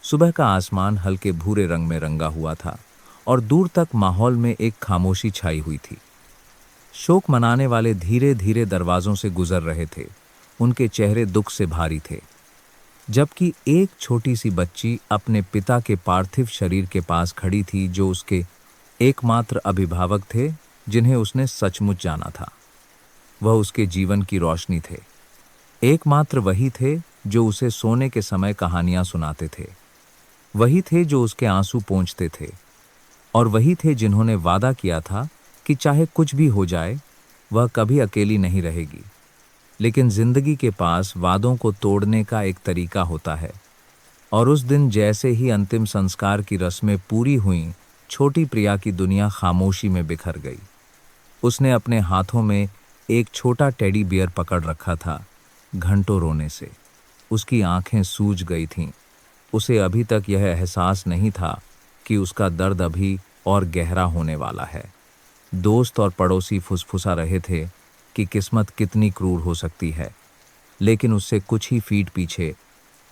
सुबह का आसमान हल्के भूरे रंग में रंगा हुआ था और दूर तक माहौल में एक खामोशी छाई हुई थी। शोक मनाने वाले धीरे धीरे दरवाजों से गुजर रहे थे। उनके चेहरे दुख से भारी थे। जबकि एक छोटी सी बच्ची अपने पिता के पार्थिव शरीर के पास खड़ी थी, जो उसके एकमात्र अभिभावक थे जिन्हें उसने सचमुच जाना था। वह उसके जीवन की रोशनी थे। एकमात्र वही थे जो उसे सोने के समय कहानियां सुनाते थे। वही थे जो उसके आंसू पोंछते थे। और वही थे जिन्होंने वादा किया था कि चाहे कुछ भी हो जाए, वह कभी अकेली नहीं रहेगी। लेकिन जिंदगी के पास वादों को तोड़ने का एक तरीका होता है। और उस दिन जैसे ही अंतिम संस्कार की रस्में पूरी हुईं, छोटी प्रिया की दुनिया खामोशी में बिखर गई। उसने अपने हाथों में एक छोटा टेडी बियर पकड़ रखा था, घंटों रोने से। उसकी आंखें सूज गई थीं। उसे अभी तक यह एहसास नहीं था कि उसका दर्द अभी और गहरा होने वाला है। दोस्त और पड़ोसी फुसफुसा रहे थे कि किस्मत कितनी क्रूर हो सकती है, लेकिन उससे कुछ ही फीट पीछे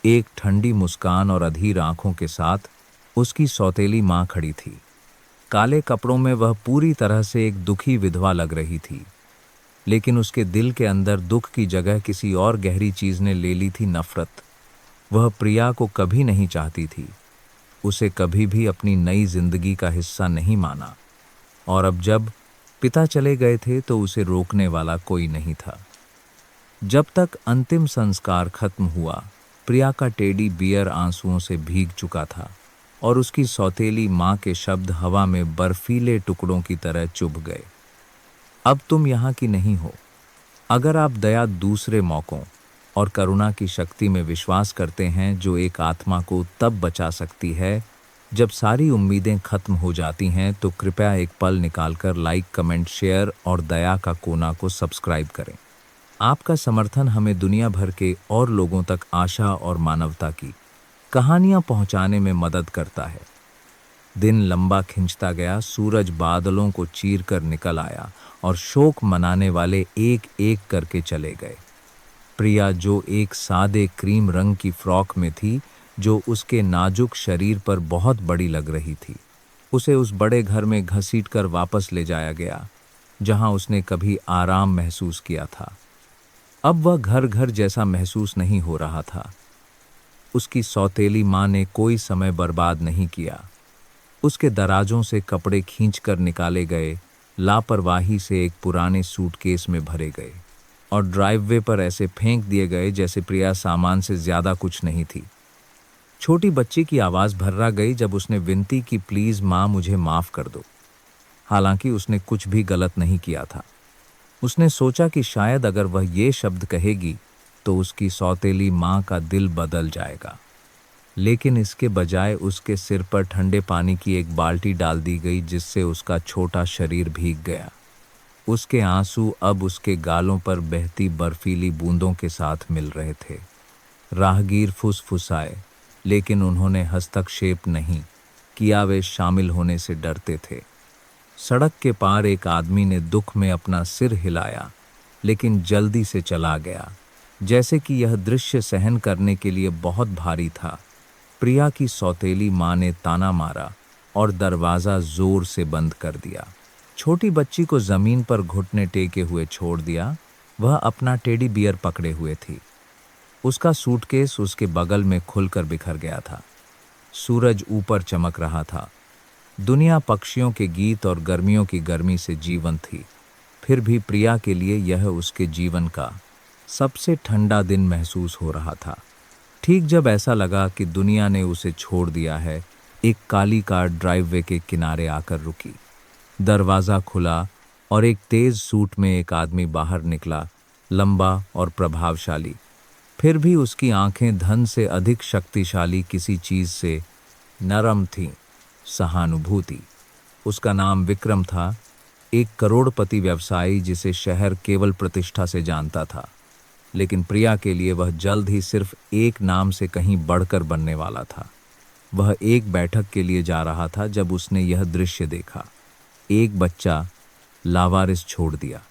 एक ठंडी मुस्कान और अधीर आंखों के साथ उसकी सौतेली माँ खड़ी थी। काले कपड़ों में वह पूरी तरह से एक दुखी विधवा लग रही थी, लेकिन उसके दिल के अंदर दुख की जगह किसी और गहरी चीज ने ले ली थी, नफरत। वह प्रिया को कभी नहीं चाहती थी, उसे कभी भी अपनी नई जिंदगी का हिस्सा नहीं माना। और अब जब पिता चले गए थे तो उसे रोकने वाला कोई नहीं था। जब तक अंतिम संस्कार खत्म हुआ, प्रिया का टेडी बियर आंसुओं से भीग चुका था और उसकी सौतेली माँ के शब्द हवा में बर्फीले टुकड़ों की तरह चुभ गए। अब तुम यहाँ की नहीं हो। अगर आप दया, दूसरे मौकों और करुणा की शक्ति में विश्वास करते हैं, जो एक आत्मा को तब बचा सकती है जब सारी उम्मीदें खत्म हो जाती हैं, तो कृपया एक पल निकालकर लाइक, कमेंट, शेयर और दया का कोना को सब्सक्राइब करें। आपका समर्थन हमें दुनिया भर के और लोगों तक आशा और मानवता की कहानियां पहुंचाने में मदद करता है। दिन लंबा खिंचता गया, सूरज बादलों को चीरकर निकल आया और शोक मनाने वाले एक एक करके चले गए। प्रिया, जो एक सादे क्रीम रंग की फ्रॉक में थी, जो उसके नाजुक शरीर पर बहुत बड़ी लग रही थी, उसे उस बड़े घर में घसीटकर वापस ले जाया गया जहां उसने कभी आराम महसूस किया था। अब वह घर घर जैसा महसूस नहीं हो रहा था। उसकी सौतेली माँ ने कोई समय बर्बाद नहीं किया। उसके दराजों से कपड़े खींचकर निकाले गए, लापरवाही से एक पुराने सूटकेस में भरे गए और ड्राइववे पर ऐसे फेंक दिए गए जैसे प्रिया सामान से ज्यादा कुछ नहीं थी। छोटी बच्ची की आवाज भर्रा गई जब उसने विनती की, प्लीज माँ, मुझे माफ कर दो। हालांकि उसने कुछ भी गलत नहीं किया था। उसने सोचा कि शायद अगर वह ये शब्द कहेगी तो उसकी सौतेली माँ का दिल बदल जाएगा। लेकिन इसके बजाय उसके सिर पर ठंडे पानी की एक बाल्टी डाल दी गई, जिससे उसका छोटा शरीर भीग गया। उसके आंसू अब उसके गालों पर बहती बर्फीली बूंदों के साथ मिल रहे थे। राहगीर फुसफुसाए, लेकिन उन्होंने हस्तक्षेप नहीं किया। वे शामिल होने से डरते थे। सड़क के पार एक आदमी ने दुख में अपना सिर हिलाया, लेकिन जल्दी से चला गया, जैसे कि यह दृश्य सहन करने के लिए बहुत भारी था। प्रिया की सौतेली माँ ने ताना मारा और दरवाज़ा जोर से बंद कर दिया। छोटी बच्ची को जमीन पर घुटने टेके हुए छोड़ दिया। वह अपना टेडी बियर पकड़े हुए थी। उसका सूटकेस उसके बगल में खुलकर बिखर गया था। सूरज ऊपर चमक रहा था। दुनिया पक्षियों के गीत और गर्मियों की गर्मी से जीवंत थी। फिर भी प्रिया के लिए यह उसके जीवन का सबसे ठंडा दिन महसूस हो रहा था। ठीक जब ऐसा लगा कि दुनिया ने उसे छोड़ दिया है, एक काली कार ड्राइववे के किनारे आकर रुकी। दरवाज़ा खुला और एक तेज सूट में एक आदमी बाहर निकला, लंबा और प्रभावशाली। फिर भी उसकी आंखें धन से अधिक शक्तिशाली किसी चीज से नरम थीं, सहानुभूति। उसका नाम विक्रम था, एक करोड़पति व्यवसायी जिसे शहर केवल प्रतिष्ठा से जानता था। लेकिन प्रिया के लिए वह जल्द ही सिर्फ एक नाम से कहीं बढ़कर बनने वाला था। वह एक बैठक के लिए जा रहा था जब उसने यह दृश्य देखा। एक बच्चा लावारिस छोड़ दिया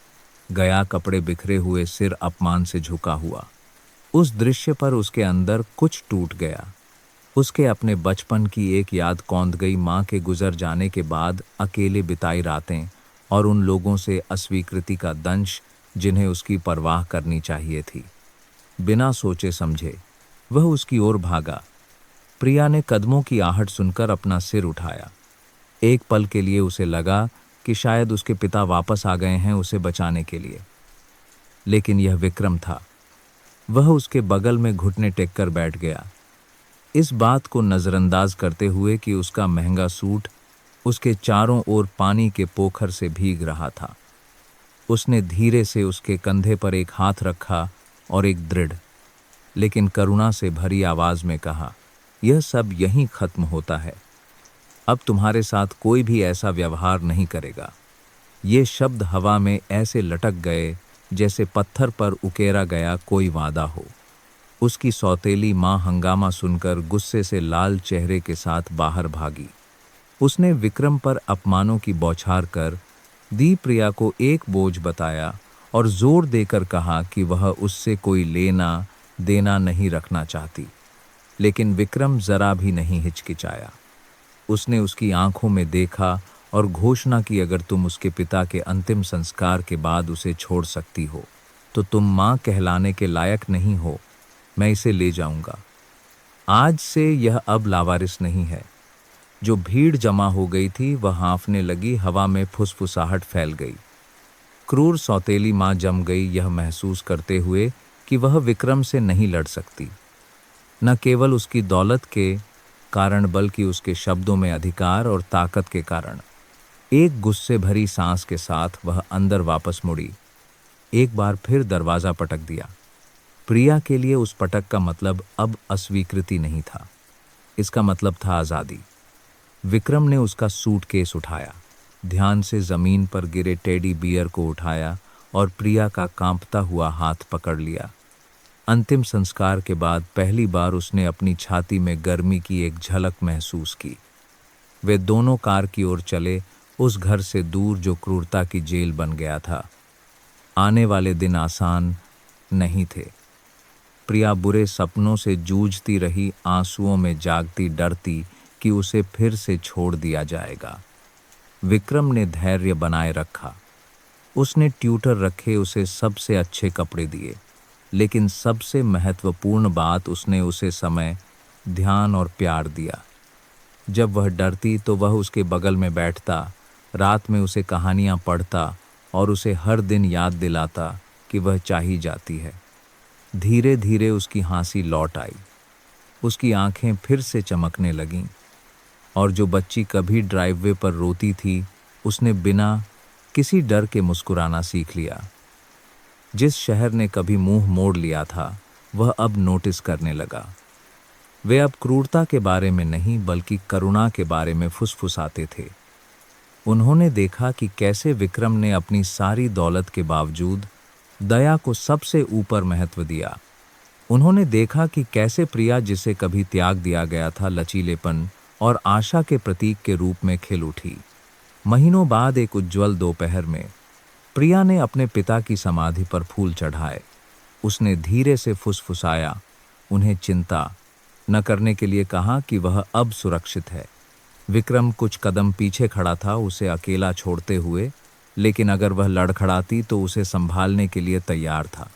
गया, कपड़े बिखरे हुए, सिर अपमान से झुका हुआ। उस दृश्य पर उसके अंदर कुछ टूट गया। उसके अपने बचपन की एक याद कौंध गई, माँ के गुजर जाने के बाद अकेले बिताई रातें और उन लोगों से अस्वीकृति का दंश जिन्हें उसकी परवाह करनी चाहिए थी। बिना सोचे समझे वह उसकी ओर भागा। प्रिया ने कदमों की आहट सुनकर अपना सिर उठाया। एक पल के लिए उसे लगा कि शायद उसके पिता वापस आ गए हैं उसे बचाने के लिए, लेकिन यह विक्रम था। वह उसके बगल में घुटने टेककर बैठ गया, इस बात को नजरअंदाज करते हुए कि उसका महंगा सूट उसके चारों ओर पानी के पोखर से भीग रहा था। उसने धीरे से उसके कंधे पर एक हाथ रखा और एक दृढ़ लेकिन करुणा से भरी आवाज में कहा, यह सब यहीं खत्म होता है। अब तुम्हारे साथ कोई भी ऐसा व्यवहार नहीं करेगा। ये शब्द हवा में ऐसे लटक गए जैसे पत्थर पर उकेरा गया कोई वादा हो। उसकी सौतेली माँ हंगामा सुनकर गुस्से से लाल चेहरे के साथ बाहर भागी। उसने विक्रम पर अपमानों की बौछार कर दी प्रिया को एक बोझ बताया और जोर देकर कहा कि वह उससे कोई लेना देना नहीं रखना चाहती। लेकिन विक्रम जरा भी नहीं हिचकिचाया। उसने उसकी आंखों में देखा और घोषणा की, अगर तुम उसके पिता के अंतिम संस्कार के बाद उसे छोड़ सकती हो तो तुम माँ कहलाने के लायक नहीं हो। मैं इसे ले जाऊंगा। आज से यह अब लावारिस नहीं है। जो भीड़ जमा हो गई थी वह हाँफने लगी, हवा में फुसफुसाहट फैल गई। क्रूर सौतेली माँ जम गई, यह महसूस करते हुए कि वह विक्रम से नहीं लड़ सकती, न केवल उसकी दौलत के कारण बल्कि उसके शब्दों में अधिकार और ताकत के कारण। एक गुस्से भरी सांस के साथ वह अंदर वापस मुड़ी। एक बार फिर दरवाजा पटक दिया। प्रिया के लिए उस पटक का मतलब अब अस्वीकृति नहीं था, इसका मतलब था आज़ादी। विक्रम ने उसका सूटकेस उठाया, ध्यान से जमीन पर गिरे टेडी बियर को उठाया और प्रिया का कांपता हुआ हाथ पकड़ लिया। अंतिम संस्कार के बाद पहली बार उसने अपनी छाती में गर्मी की एक झलक महसूस की। वे दोनों कार की ओर चले, उस घर से दूर जो क्रूरता की जेल बन गया था। आने वाले दिन आसान नहीं थे। प्रिया बुरे सपनों से जूझती रही, आंसुओं में जागती, डरती कि उसे फिर से छोड़ दिया जाएगा। विक्रम ने धैर्य बनाए रखा। उसने ट्यूटर रखे, उसे सबसे अच्छे कपड़े दिए, लेकिन सबसे महत्वपूर्ण बात, उसने उसे समय, ध्यान और प्यार दिया। जब वह डरती तो वह उसके बगल में बैठता, रात में उसे कहानियां पढ़ता और उसे हर दिन याद दिलाता कि वह चाही जाती है। धीरे धीरे उसकी हंसी लौट आई, उसकी आंखें फिर से चमकने लगीं, और जो बच्ची कभी ड्राइववे पर रोती थी उसने बिना किसी डर के मुस्कुराना सीख लिया। जिस शहर ने कभी मुंह मोड़ लिया था वह अब नोटिस करने लगा। वे अब क्रूरता के बारे में नहीं बल्कि करुणा के बारे में फुसफुसाते थे। उन्होंने देखा कि कैसे विक्रम ने अपनी सारी दौलत के बावजूद दया को सबसे ऊपर महत्व दिया। उन्होंने देखा कि कैसे प्रिया, जिसे कभी त्याग दिया गया था, लचीलेपन और आशा के प्रतीक के रूप में खिल उठी। महीनों बाद एक उज्ज्वल दोपहर में प्रिया ने अपने पिता की समाधि पर फूल चढ़ाए। उसने धीरे से फुसफुसाया, उन्हें चिंता न करने के लिए कहा कि वह अब सुरक्षित है। विक्रम कुछ कदम पीछे खड़ा था, उसे अकेला छोड़ते हुए, लेकिन अगर वह लड़खड़ाती तो उसे संभालने के लिए तैयार था।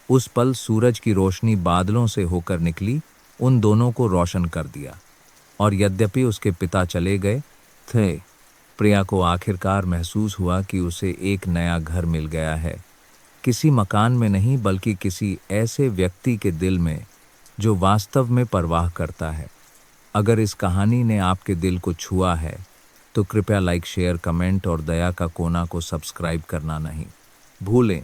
उस पल सूरज की रोशनी बादलों से होकर निकली, उन दोनों को रोशन कर दिया। और यद्यपि उसके पिता चले गए थे, प्रिया को आखिरकार महसूस हुआ कि उसे एक नया घर मिल गया है। किसी मकान में नहीं बल्कि किसी ऐसे व्यक्ति के दिल में जो वास्तव में परवाह करता है। अगर इस कहानी ने आपके दिल को छुआ है तो कृपया लाइक, शेयर, कमेंट और दया का कोना को सब्सक्राइब करना नहीं भूलें।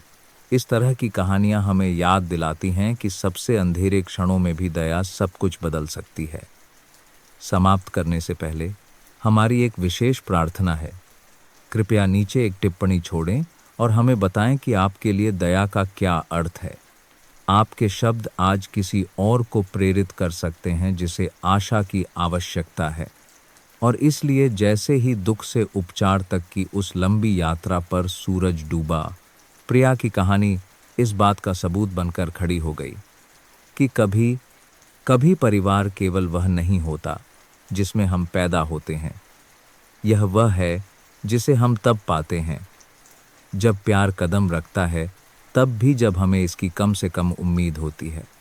इस तरह की कहानियां हमें याद दिलाती हैं कि सबसे अंधेरे क्षणों में भी दया सब कुछ बदल सकती है। समाप्त करने से पहले हमारी एक विशेष प्रार्थना है। कृपया नीचे एक टिप्पणी छोड़ें और हमें बताएं कि आपके लिए दया का क्या अर्थ है। आपके शब्द आज किसी और को प्रेरित कर सकते हैं जिसे आशा की आवश्यकता है। और इसलिए जैसे ही दुख से उपचार तक की उस लंबी यात्रा पर सूरज डूबा, प्रिया की कहानी इस बात का सबूत बनकर खड़ी हो गई कि कभी कभी परिवार केवल वह नहीं होता जिसमें हम पैदा होते हैं। यह वह है जिसे हम तब पाते हैं जब प्यार कदम रखता है, तब भी जब हमें इसकी कम से कम उम्मीद होती है।